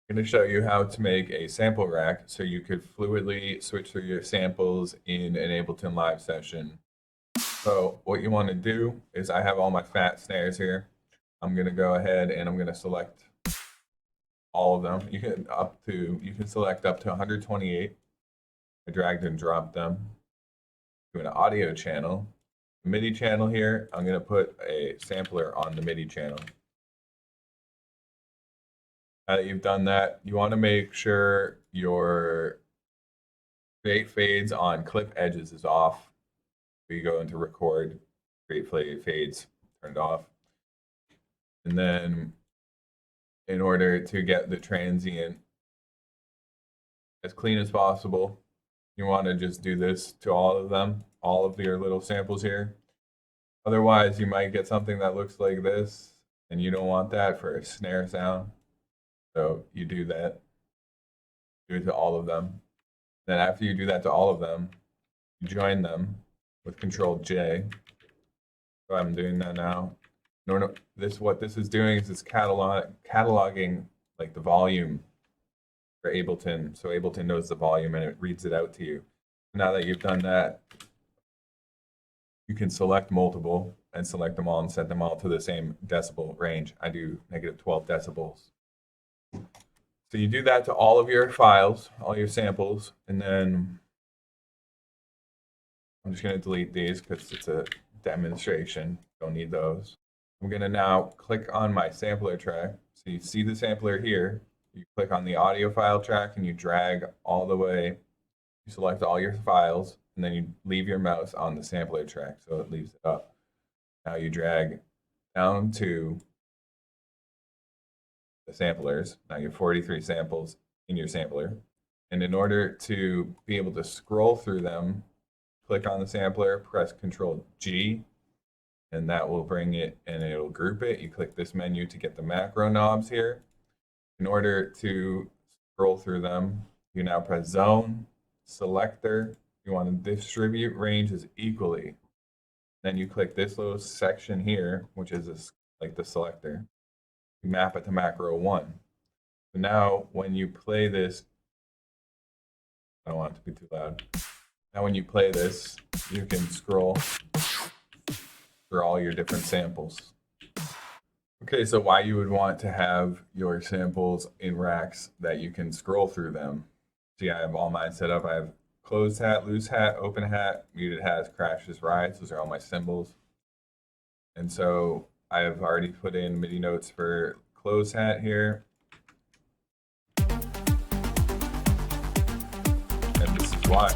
I'm going to show you how to make a sample rack so you could fluidly switch through your samples in an Ableton Live session. So what you want to do is I have all my fat snares here. I'm going to go ahead and I'm going to select all of them. You can select up to 128. I dragged and dropped them to an audio channel. The MIDI channel here, I'm going to put a sampler on the MIDI channel. Now that you've done that, you want to make sure your create fades on clip edges is off. So you go into record, create fades turned off. And then in order to get the transient as clean as possible, you want to just do this to all of them, all of your little samples here. Otherwise, you might get something that looks like this, and you don't want that for a snare sound. So you do that. Do it to all of them. Then after you do that to all of them, you join them with Control J. So I'm doing that now. What this is doing is it's cataloging like the volume for Ableton. So Ableton knows the volume and it reads it out to you. Now that you've done that, you can select multiple and select them all and set them all to the same decibel range. I do -12 decibels. So you do that to all of your files, all your samples, and then I'm just going to delete these because it's a demonstration. Don't need those. I'm going to now click on my sampler track. So you see the sampler here. You click on the audio file track and you drag all the way. You select all your files and then you leave your mouse on the sampler track so it leaves it up. Now you drag down to the samplers. Now you have 43 samples in your sampler. And in order to be able to scroll through them, click on the sampler, press Control G, and that will bring it and it'll group it. You click this menu to get the macro knobs here. In order to scroll through them, you now press Zone, Selector. You want to distribute ranges equally. Then you click this little section here, which is like the selector. You map it to macro 1. So now when you play this, I don't want it to be too loud. Now when you play this, you can scroll through all your different samples. Okay, so why you would want to have your samples in racks that you can scroll through them. See, I have all mine set up. I have closed hat, loose hat, open hat, muted hats, crashes, rides. Those are all my symbols. And so I have already put in MIDI notes for closed hat here. And this is why.